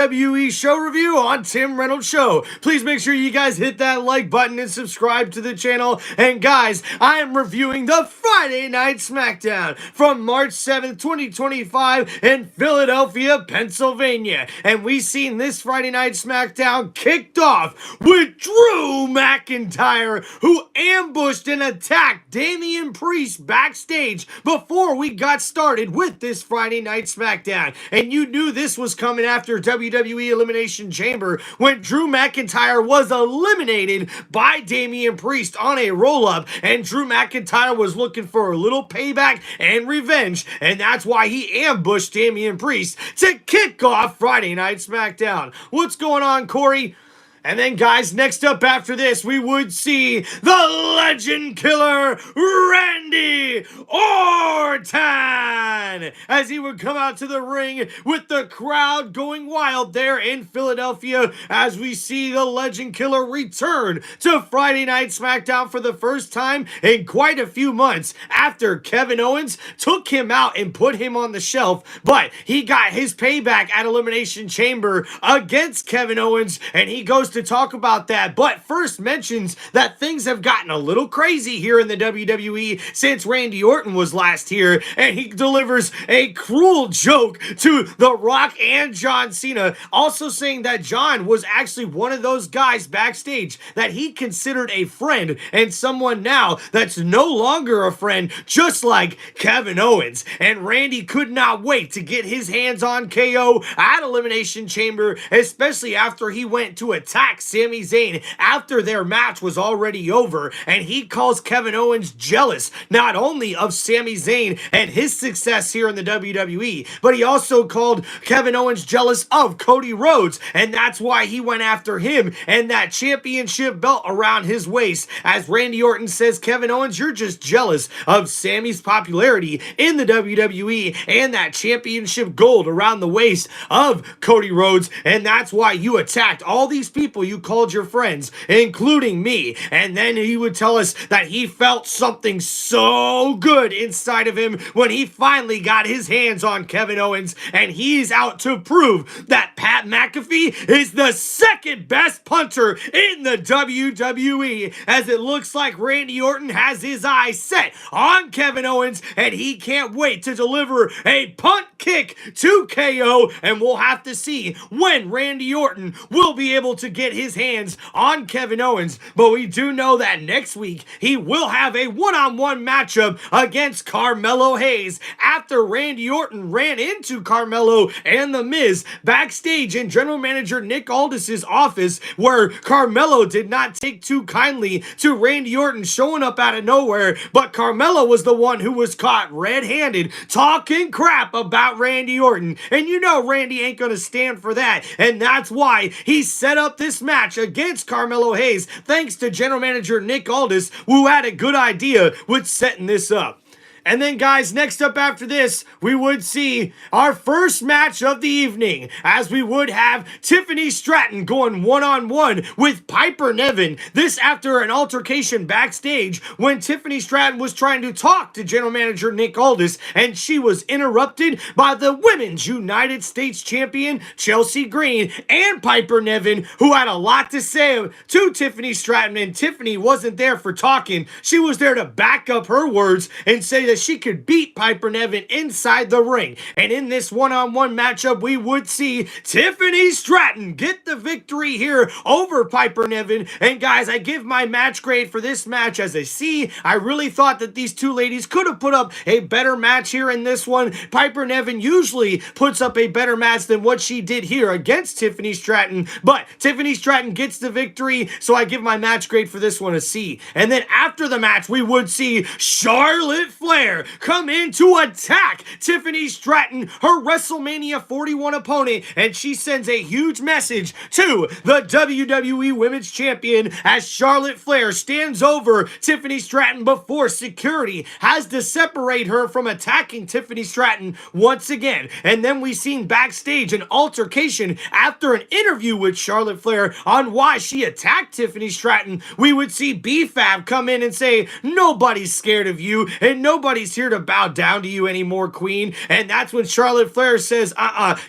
WWE show review on Tim Reynolds Show. Please make sure you guys hit that like button and subscribe to the channel. And guys, I am reviewing the Friday Night SmackDown from March 7th, 2025 in Philadelphia, Pennsylvania. And we've seen this Friday Night SmackDown kicked off with Drew McIntyre, who ambushed and attacked Damian Priest backstage before we got started with this Friday Night SmackDown. And you knew this was coming after WWE Elimination Chamber when Drew McIntyre was eliminated by Damian Priest on a roll-up, and Drew McIntyre was looking for a little payback and revenge, and that's why he ambushed Damian Priest to kick off Friday Night SmackDown. What's going on, Corey? And then, guys, next up after this, we would see the Legend Killer, Randy Orton, as he would come out to the ring with the crowd going wild there in Philadelphia, as we see the Legend Killer return to Friday Night SmackDown for the first time in quite a few months after Kevin Owens took him out and put him on the shelf, but he got his payback at Elimination Chamber against Kevin Owens, and he goes to talk about that, but first mentions that things have gotten a little crazy here in the WWE since Randy Orton was last here, and he delivers a cruel joke to The Rock and John Cena, also saying that John was actually one of those guys backstage that he considered a friend and someone now that's no longer a friend, just like Kevin Owens. And Randy could not wait to get his hands on KO at Elimination Chamber, especially after he went to attack Sami Zayn after their match was already over, and he calls Kevin Owens jealous not only of Sami Zayn and his success here in the WWE, but he also called Kevin Owens jealous of Cody Rhodes, and that's why he went after him and that championship belt around his waist. As Randy Orton says, Kevin Owens, you're just jealous of Sami's popularity in the WWE and that championship gold around the waist of Cody Rhodes, and that's why you attacked all these people you called your friends, including me. And then he would tell us that he felt something so good inside of him when he finally got his hands on Kevin Owens, and he's out to prove that Pat McAfee is the second best punter in the WWE, as it looks like Randy Orton has his eyes set on Kevin Owens, and he can't wait to deliver a punt kick to KO, and we'll have to see when Randy Orton will be able to get his hands on Kevin Owens. But we do know that next week he will have a one-on-one matchup against Carmelo Hayes after Randy Orton ran into Carmelo and The Miz backstage in General Manager Nick Aldis's office, where Carmelo did not take too kindly to Randy Orton showing up out of nowhere, but Carmelo was the one who was caught red-handed talking crap about Randy Orton, and you know Randy ain't gonna stand for that, and that's why he set up this match against Carmelo Hayes, thanks to General Manager Nick Aldis, who had a good idea with setting this up. And then, guys, next up after this, we would see our first match of the evening, as we would have Tiffany Stratton going one-on-one with Piper Niven. This after an altercation backstage when Tiffany Stratton was trying to talk to General Manager Nick Aldis, and she was interrupted by the Women's United States Champion Chelsea Green and Piper Niven, who had a lot to say to Tiffany Stratton, and Tiffany wasn't there for talking. She was there to back up her words and say that she could beat Piper Niven inside the ring. And in this one-on-one matchup, we would see Tiffany Stratton get the victory here over Piper Niven. And guys, I give my match grade for this match as a C. I really thought that these two ladies could have put up a better match here in this one. Piper Niven usually puts up a better match than what she did here against Tiffany Stratton, but Tiffany Stratton gets the victory, so I give my match grade for this one a C. And then after the match, we would see Charlotte Flair come in to attack Tiffany Stratton, her WrestleMania 41 opponent, and she sends a huge message to the WWE Women's Champion as Charlotte Flair stands over Tiffany Stratton before security has to separate her from attacking Tiffany Stratton once again. And then we seen backstage an altercation after an interview with Charlotte Flair on why she attacked Tiffany Stratton. We would see B-Fab come in and say, nobody's scared of you and nobody nobody's here to bow down to you anymore, Queen. And that's when Charlotte Flair says,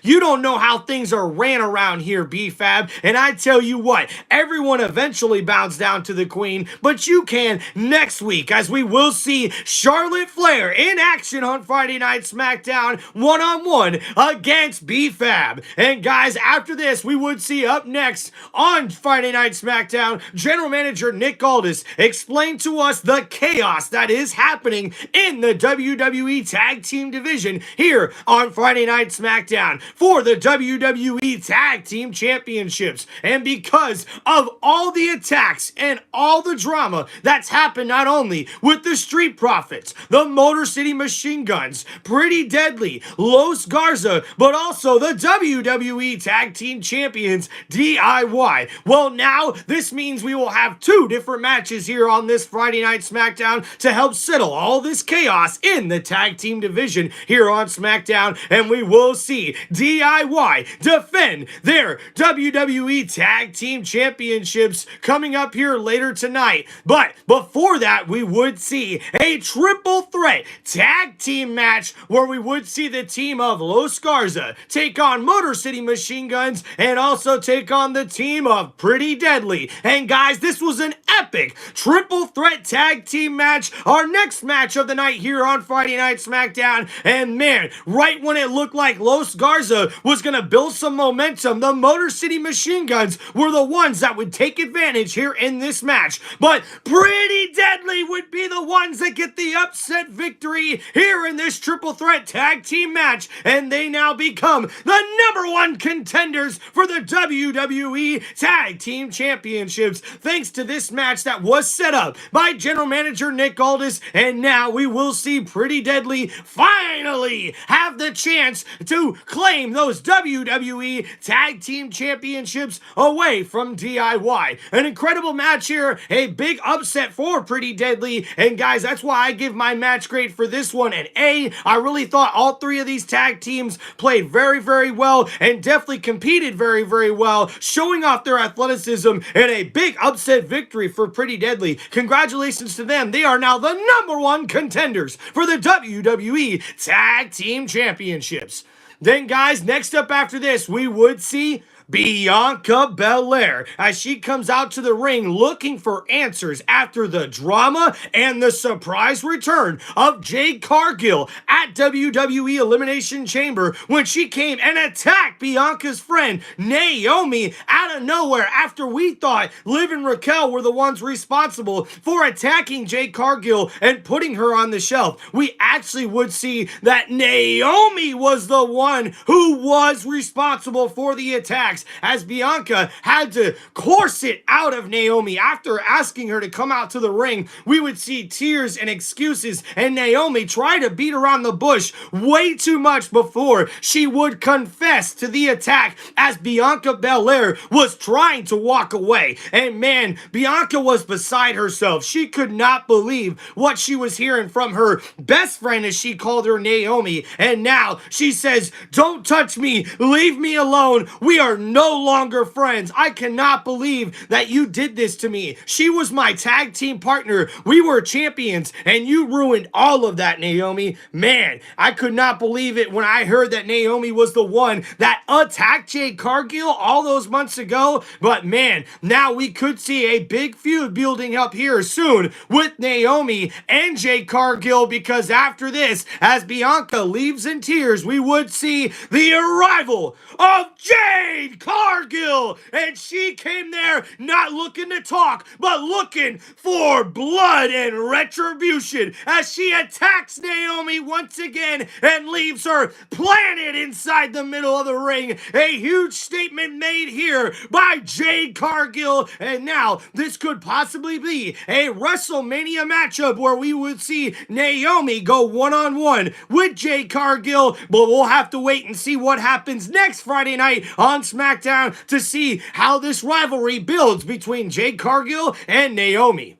you don't know how things are ran around here, B-Fab. And I tell you what, everyone eventually bows down to the Queen, but you can next week, as we will see Charlotte Flair in action on Friday Night SmackDown one-on-one against B-Fab. And guys, after this, we would see up next on Friday Night SmackDown, General Manager Nick Aldis explain to us the chaos that is happening in the WWE Tag Team division here on Friday Night SmackDown for the WWE Tag Team Championships. And because of all the attacks and all the drama that's happened not only with the Street Profits, the Motor City Machine Guns, Pretty Deadly, Los Garza, but also the WWE Tag Team Champions, DIY. Well, now this means we will have two different matches here on this Friday Night SmackDown to help settle all this chaos in the tag team division here on SmackDown, and we will see DIY defend their WWE Tag Team Championships coming up here later tonight. But before that, we would see a triple threat tag team match where we would see the team of Los Garza take on Motor City Machine Guns and also take on the team of Pretty Deadly. And guys, this was an epic triple threat tag team match, our next match of the night here on Friday Night SmackDown. And man, right when it looked like Los Garza was going to build some momentum, the Motor City Machine Guns were the ones that would take advantage here in this match. But Pretty Deadly would be the ones that get the upset victory here in this triple threat tag team match. And they now become the #1 contenders for the WWE Tag Team Championships, thanks to this match that was set up by General Manager Nick Aldis. And now we will see Pretty Deadly finally have the chance to claim those WWE Tag Team Championships away from DIY. An incredible match here, a big upset for Pretty Deadly. And guys, that's why I give my match grade for this one an A. I really thought all three of these tag teams played very, very well and definitely competed very, very well, showing off their athleticism and a big upset victory for Pretty Deadly. Congratulations to them. They are now the #1 contenders for the WWE Tag Team Championships. Then guys, next up after this, we would see Bianca Belair as she comes out to the ring looking for answers after the drama and the surprise return of Jade Cargill at WWE Elimination Chamber when she came and attacked Bianca's friend Naomi out of nowhere after we thought Liv and Raquel were the ones responsible for attacking Jade Cargill and putting her on the shelf. We actually would see that Naomi was the one who was responsible for the attacks, as Bianca had to course it out of Naomi after asking her to come out to the ring. We would see tears and excuses, and Naomi try to beat around the bush way too much before she would confess to the attack as Bianca Belair was trying to walk away. And man, Bianca was beside herself. She could not believe what she was hearing from her best friend, as she called her Naomi. And now she says, "Don't touch me, leave me alone. We are no longer friends. I cannot believe that you did this to me. She was my tag team partner. We were champions, and you ruined all of that, Naomi." Man, I could not believe it when I heard that Naomi was the one that attacked Jade Cargill all those months ago. But man, now we could see a big feud building up here soon with Naomi and Jade Cargill, because after this, as Bianca leaves in tears, we would see the arrival of Jade Cargill. And she came there not looking to talk, but looking for blood and retribution as she attacks Naomi once again and leaves her planted inside the middle of the ring. A huge statement made here by Jade Cargill. And now this could possibly be a WrestleMania matchup where we would see Naomi go one-on-one with Jade Cargill. But we'll have to wait and see what happens next Friday night on SmackDown to see how this rivalry builds between Jade Cargill and Naomi.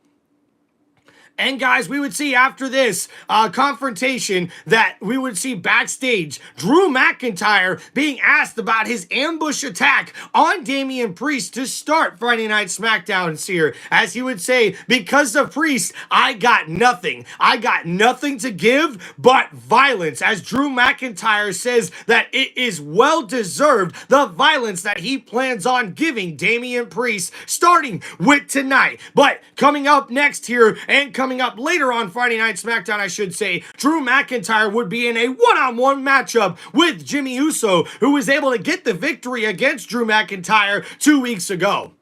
And guys, we would see after this confrontation that we would see backstage Drew McIntyre being asked about his ambush attack on Damian Priest to start Friday Night SmackDown here. As he would say, because of Priest, I got nothing. I got nothing to give but violence. As Drew McIntyre says that it is well deserved, the violence that he plans on giving Damian Priest starting with tonight. But coming up next here and coming up later on Friday Night SmackDown, I should say, Drew McIntyre would be in a one-on-one matchup with Jimmy Uso, who was able to get the victory against Drew McIntyre 2 weeks ago.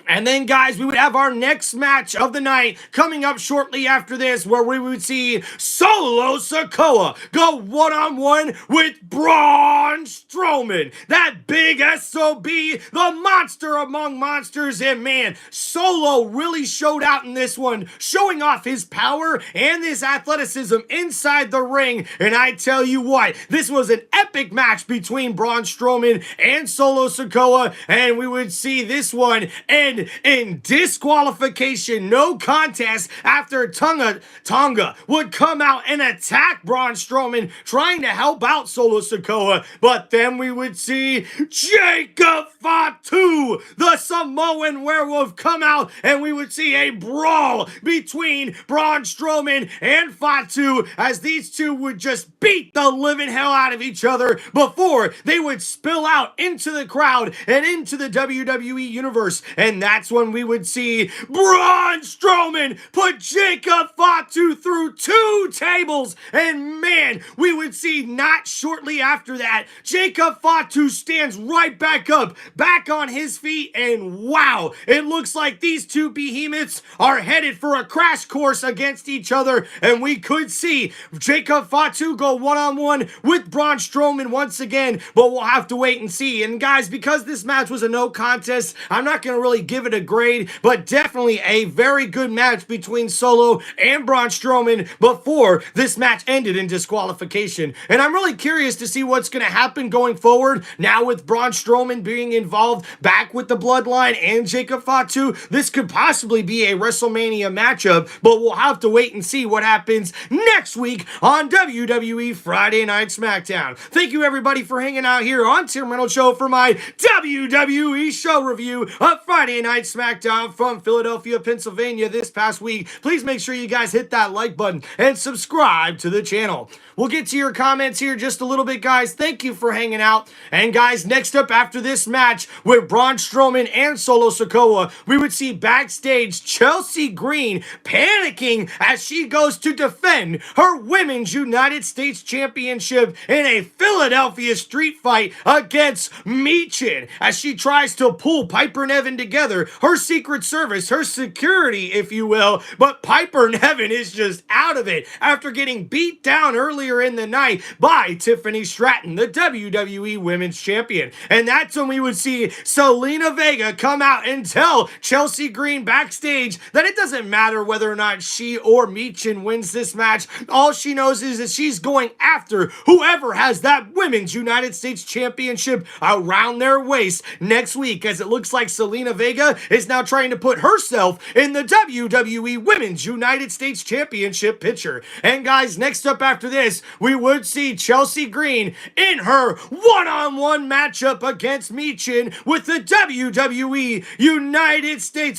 And then, guys, we would have our next match of the night coming up shortly after this, where we would see Solo Sikoa go one-on-one with Braun Strowman. That big SOB, the monster among monsters. And man, Solo really showed out in this one, showing off his power and his athleticism inside the ring. And I tell you what, this was an epic match between Braun Strowman and Solo Sikoa. And we would see this one end in disqualification, no contest, after Tonga would come out and attack Braun Strowman, trying to help out Solo Sikoa. But then we would see Jacob Fatu, the Samoan werewolf, come out, and we would see a brawl between Braun Strowman and Fatu, as these two would just beat the living hell out of each other before they would spill out into the crowd and into the WWE universe. And that's when we would see Braun Strowman put Jacob Fatu through 2 tables. And man, we would see not shortly after that, Jacob Fatu stands right back up, back on his feet, and wow, it looks like these two behemoths are headed for a crash course against each other. And we could see Jacob Fatu go one-on-one with Braun Strowman once again, but we'll have to wait and see. And guys, because this match was a no contest, I'm not going to really give it a grade, but definitely a very good match between Solo and Braun Strowman before this match ended in disqualification. And I'm really curious to see what's going to happen going forward now with Braun Strowman being involved back with the Bloodline and Jacob Fatu. This could possibly be a WrestleMania matchup, but we'll have to wait and see what happens next week on WWE Friday Night SmackDown. Thank you everybody for hanging out here on Tim Reynolds Show for my WWE show review of Friday Night SmackDown from Philadelphia, Pennsylvania this past week. Please make sure you guys hit that like button and subscribe to the channel. We'll get to your comments here just a little bit, guys. Thank you for hanging out. And guys, next up after this match with Braun Strowman and Solo Sikoa, we would see backstage Chelsea Green panicking as she goes to defend her Women's United States Championship in a Philadelphia street fight against Michin, as she tries to pull Piper Niven together, her Secret Service, her security, if you will. But Piper Niven is just out of it after getting beat down earlier in the night by Tiffany Stratton, the WWE Women's Champion. And that's when we would see Zelina Vega come out and tell Chelsea Green backstage that it doesn't matter whether or not she or Michin wins this match. All she knows is that she's going after whoever has that Women's United States Championship around their waist next week, as it looks like Zelina Vega is now trying to put herself in the WWE Women's United States Championship picture. And guys, next up after this, we would see Chelsea Green in her one-on-one matchup against Michin with the WWE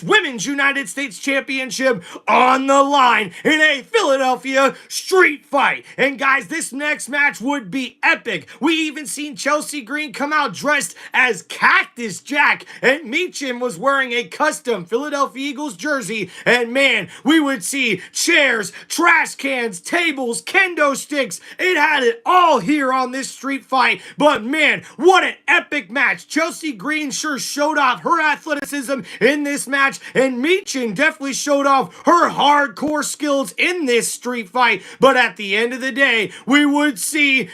Women's United States Championship on the line in a Philadelphia street fight. And guys, this next match would be epic. We even seen Chelsea Green come out dressed as Cactus Jack, and Michin was wearing a custom Philadelphia Eagles jersey. And man, we would see chairs, trash cans, tables, kendo sticks. It had it all here on this street fight. But man, what an epic match. Chelsea Green sure showed off her athleticism in this match, and Michin definitely showed off her hardcore skills in this street fight. But at the end of the day, we would see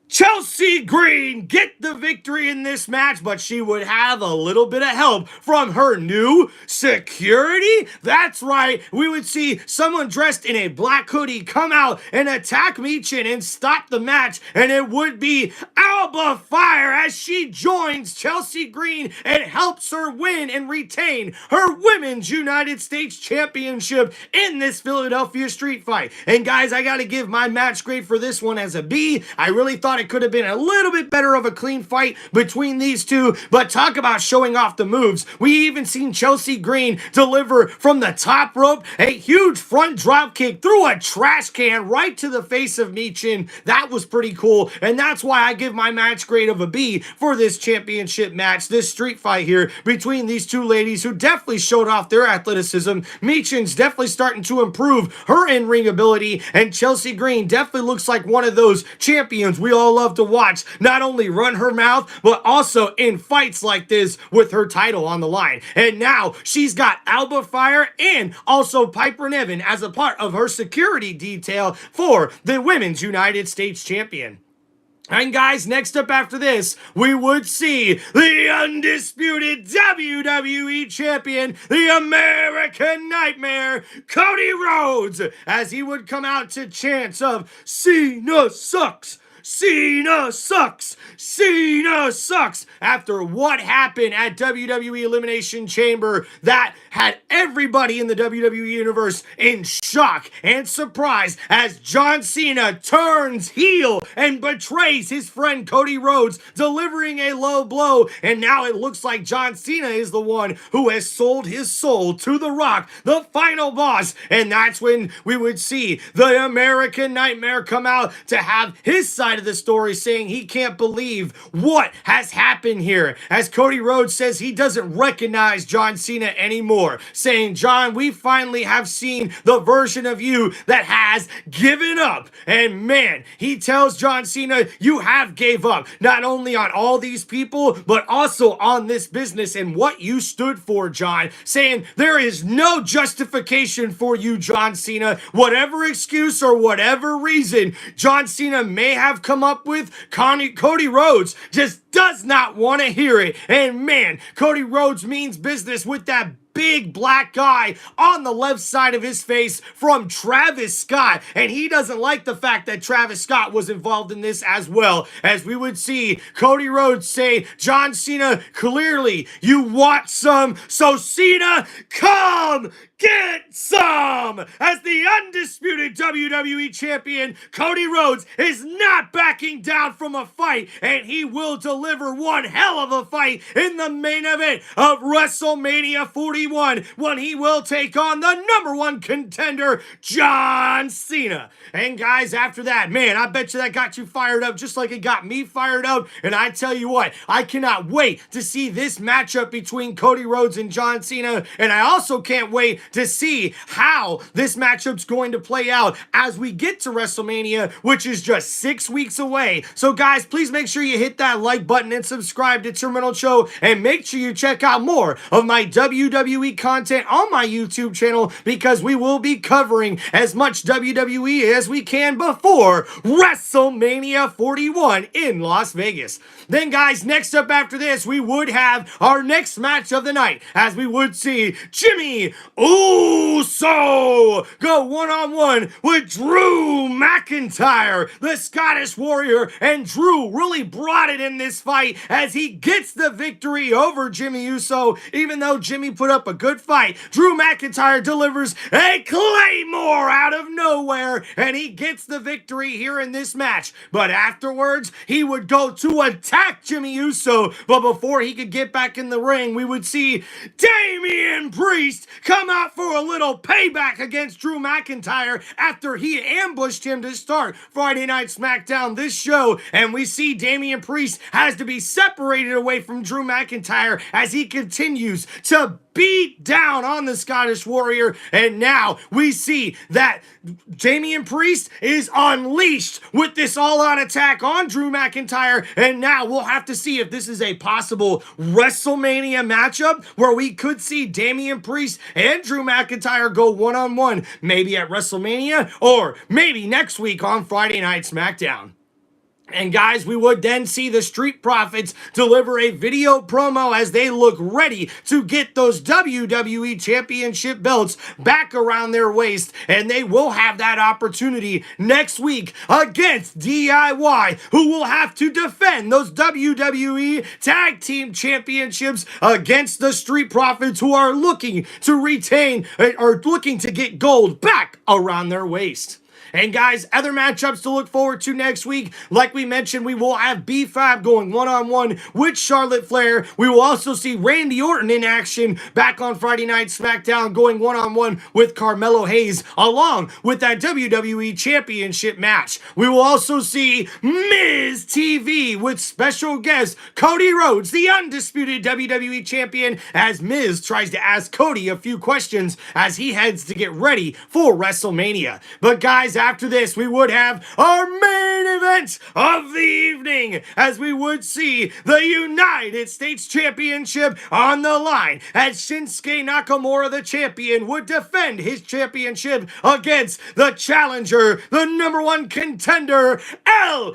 Chelsea Green get the victory in this match, but she would have a little bit of help from her new security. That's right, we would see someone dressed in a black hoodie come out and attack Michin and stop the match, and it would be Alba Fire as she joins Chelsea Green and helps her win and retain her Women's United States Championship in this Philadelphia street fight. And guys, I gotta give my match grade for this one as a B. I really thought it could have been a little bit better of a clean fight between these two, but talk about showing off the moves. We even seen Chelsea Green deliver from the top rope a huge front drop kick through a trash can right to the face of Michin. That was pretty cool, and that's why I give my match grade of a B for this championship match, this street fight here between these two ladies who definitely showed off their athleticism. Michin's definitely starting to improve her in-ring ability, and Chelsea Green definitely looks like one of those champions we all love to watch not only run her mouth, but also in fights like this with her title on the line. And now she's got Alba Fire and also Piper Niven as a part of her security detail for the Women's United States Champion. And guys, next up after this, we would see the undisputed WWE Champion, the American Nightmare, Cody Rhodes, as he would come out to chants of "Cena sucks! Cena sucks! Cena sucks!" after what happened at WWE Elimination Chamber that had everybody in the WWE Universe in shock and surprise as John Cena turns heel and betrays his friend Cody Rhodes, delivering a low blow, and now it looks like John Cena is the one who has sold his soul to The Rock, the final boss, and that's when we would see the American Nightmare come out to have his side of the story, saying he can't believe what has happened here, as Cody Rhodes says he doesn't recognize John Cena anymore, saying, "John, we finally have seen the version of you that has given up." And man, he tells John Cena, "You have gave up not only on all these people, but also on this business and what you stood for, John," saying there is no justification for you, John Cena. Whatever excuse or whatever reason John Cena may have come up with, Cody Rhodes just does not want to hear it. And man, Cody Rhodes means business with that big black guy on the left side of his face from Travis Scott, and he doesn't like the fact that Travis Scott was involved in this as well, as we would see Cody Rhodes say, "John Cena, clearly you want some, so Cena, come get some!" As the undisputed WWE Champion, Cody Rhodes is not backing down from a fight, and he will deliver one hell of a fight in the main event of WrestleMania 41, when he will take on the #1 contender, John Cena. And guys, after that, man, I bet you that got you fired up just like it got me fired up, and I tell you what, I cannot wait to see this matchup between Cody Rhodes and John Cena, and I also can't wait to see how this matchup's going to play out as we get to WrestleMania, which is just 6 weeks away. So guys, please make sure you hit that like button and subscribe to TimReynoldsShow, and make sure you check out more of my WWE content on my YouTube channel, because we will be covering as much WWE as we can before WrestleMania 41 in Las Vegas. Then guys, next up after this, we would have our next match of the night, as we would see Jimmy Uso go one-on-one with Drew McIntyre, the Scottish Warrior, and Drew really brought it in this fight as he gets the victory over Jimmy Uso. Even though Jimmy put up a good fight, Drew McIntyre delivers a Claymore out of nowhere, and he gets the victory here in this match. But afterwards, he would go to attack Jimmy Uso, but before he could get back in the ring, we would see Damian Priest come out for a little payback against Drew McIntyre after he ambushed him to start Friday Night SmackDown this show, and we see Damian Priest has to be separated away from Drew McIntyre as he continues to beat down on the Scottish Warrior, and now we see that Damian Priest is unleashed with this all-out attack on Drew McIntyre, and now we'll have to see if this is a possible WrestleMania matchup where we could see Damian Priest and Drew McIntyre go one-on-one, maybe at WrestleMania, or maybe next week on Friday Night SmackDown. And guys, we would then see the Street Profits deliver a video promo as they look ready to get those WWE Championship belts back around their waist. And they will have that opportunity next week against DIY, who will have to defend those WWE Tag Team Championships against the Street Profits, who are looking to retain or looking to get gold back around their waist. And guys, other matchups to look forward to next week. Like we mentioned, we will have B5 going one-on-one with Charlotte Flair. We will also see Randy Orton in action back on Friday Night SmackDown going one-on-one with Carmelo Hayes, along with that WWE Championship match. We will also see Miz TV with special guest Cody Rhodes, the undisputed WWE Champion, as Miz tries to ask Cody a few questions as he heads to get ready for WrestleMania. But guys, after this, we would have our main event of the evening, as we would see the United States Championship on the line, as Shinsuke Nakamura, the champion, would defend his championship against the challenger, the number one contender, LA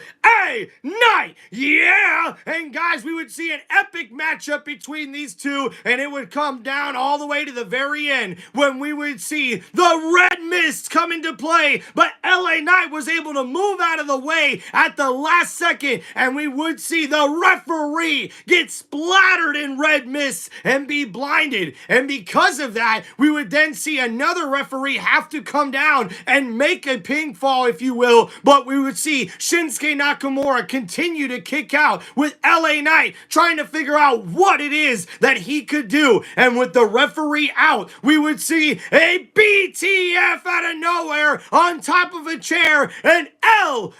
Knight. Yeah! And guys, we would see an epic matchup between these two, and it would come down all the way to the very end when we would see the Red Mist come into play, but LA Knight was able to move out of the way at the last second, and we would see the referee get splattered in red mist and be blinded. And because of that, we would then see another referee have to come down and make a pinfall, if you will, but we would see Shinsuke Nakamura continue to kick out with LA Knight trying to figure out what it is that he could do. And with the referee out, we would see a BTF out of nowhere on top of a chair, and LA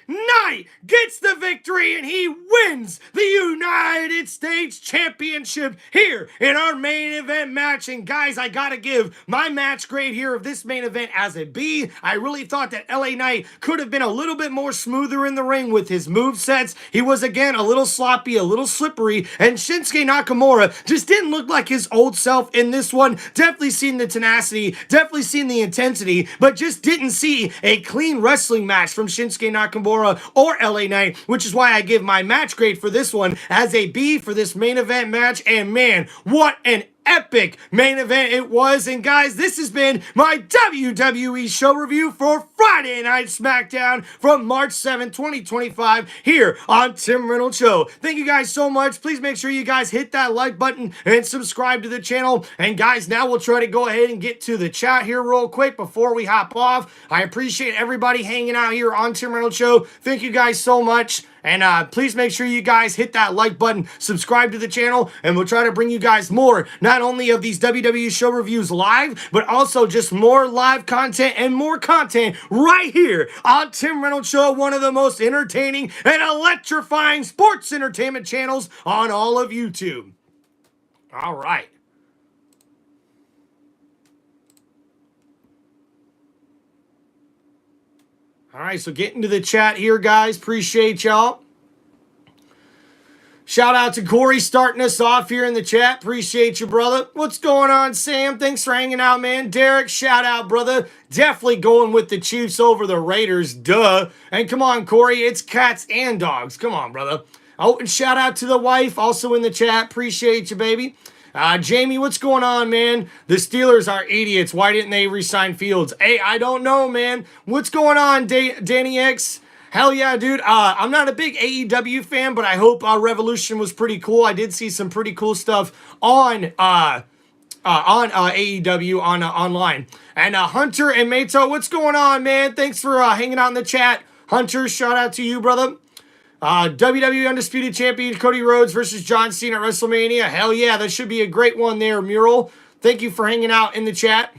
Knight gets the victory, and he wins the United States Championship here in our main event match. And guys, I gotta give my match grade here of this main event as a B. I really thought that LA Knight could have been a little bit more smoother in the ring with his movesets. He was, again, a little sloppy, a little slippery, and Shinsuke Nakamura just didn't look like his old self in this one. Definitely seen the tenacity, definitely seen the intensity, but just didn't see a clean wrestling match from Shinsuke Nakamura or LA Knight, which is why I give my match grade for this one as a B for this main event match. And man, what an epic main event it was. And guys, this has been my WWE show review for Friday Night SmackDown from March 7, 2025 here on Tim Reynolds Show. Thank you guys so much. Please make sure you guys hit that like button and subscribe to the channel. And guys, now we'll try to go ahead and get to the chat here real quick before we hop off. I appreciate everybody hanging out here on Tim Reynolds Show. Thank you guys so much. And please make sure you guys hit that like button, subscribe to the channel, and we'll try to bring you guys more, not only of these WWE show reviews live, but also just more live content and more content right here on Tim Reynolds Show, one of the most entertaining and electrifying sports entertainment channels on all of YouTube. All right. All right, so getting to the chat here, guys. Appreciate y'all. Shout out to Corey starting us off here in the chat. Appreciate you, brother. What's going on, Sam? Thanks for hanging out, man. Derek, shout out, brother. Definitely going with the Chiefs over the Raiders. Duh. And come on, Corey. It's cats and dogs. Come on, brother. Oh, and shout out to the wife also in the chat. Appreciate you, baby. Jamie, what's going on, man? The Steelers are idiots. Why didn't they re-sign Fields? Hey, I don't know, man. What's going on, Danny X? Hell yeah, dude. I'm not a big AEW fan, but I hope Revolution was pretty cool. I did see some pretty cool stuff on AEW online. And Hunter and Mato, what's going on, man? Thanks for hanging out in the chat. Hunter, shout out to you, brother. WWE Undisputed Champion Cody Rhodes versus John Cena at WrestleMania. Hell yeah, that should be a great one there, Mural. Thank you for hanging out in the chat.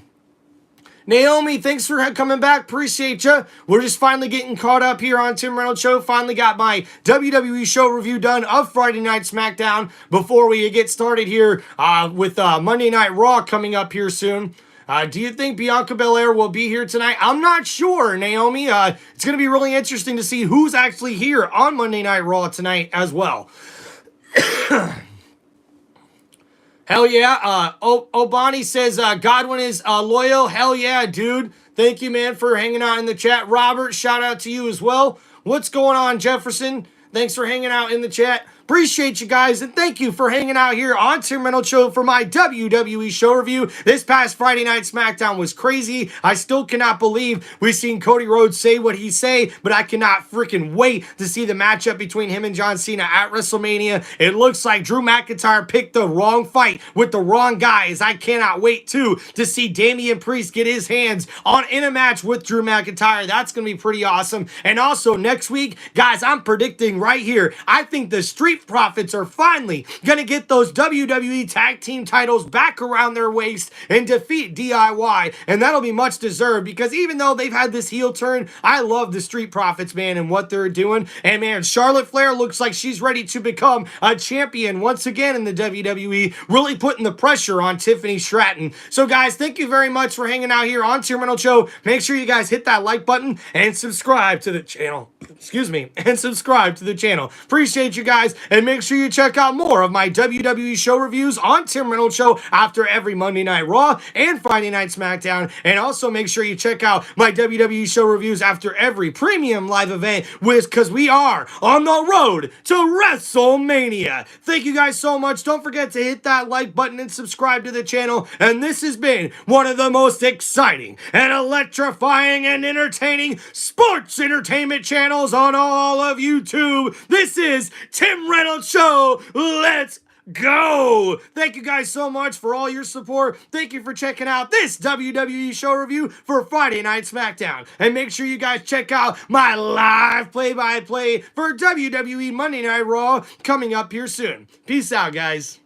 Naomi, thanks for coming back. Appreciate you. We're just finally getting caught up here on Tim Reynolds Show. Finally got my WWE show review done of Friday Night SmackDown before we get started here with Monday Night Raw coming up here soon. Do you think Bianca Belair will be here tonight? I'm not sure, Naomi. It's going to be really interesting to see who's actually here on Monday Night Raw tonight as well. Hell yeah. Obani says Godwin is loyal. Hell yeah, dude. Thank you, man, for hanging out in the chat. Robert, shout out to you as well. What's going on, Jefferson? Thanks for hanging out in the chat. Appreciate you guys, and thank you for hanging out here on Tim Reynolds Show for my WWE show review. This past Friday night SmackDown was crazy. I still cannot believe we've seen Cody Rhodes say what he say, but I cannot freaking wait to see the matchup between him and John Cena at WrestleMania. It looks like Drew McIntyre picked the wrong fight with the wrong guys. I cannot wait, too, to see Damian Priest get his hands in a match with Drew McIntyre. That's going to be pretty awesome. And also, next week, guys, I'm predicting right here, I think the Street Profits are finally going to get those WWE Tag Team titles back around their waist and defeat DIY. And that'll be much deserved because even though they've had this heel turn, I love the Street Profits, man, and what they're doing. And, man, Charlotte Flair looks like she's ready to become a champion once again in the WWE, really putting the pressure on Tiffany Stratton. So, guys, thank you very much for hanging out here on Tim Reynolds Show. Make sure you guys hit that like button and subscribe to the channel. Excuse me, and subscribe to the channel. Appreciate you guys. And make sure you check out more of my WWE show reviews on Tim Reynolds Show after every Monday Night Raw and Friday Night SmackDown. And also make sure you check out my WWE show reviews after every premium live event because we are on the road to WrestleMania. Thank you guys so much. Don't forget to hit that like button and subscribe to the channel. And this has been one of the most exciting and electrifying and entertaining sports entertainment channels on all of YouTube. This is Tim Reynolds Show. Let's go. Thank you guys so much for all your support. Thank you for checking out this WWE show review for Friday Night SmackDown. And make sure you guys check out my live play-by-play for WWE Monday Night Raw coming up here soon. Peace out, guys.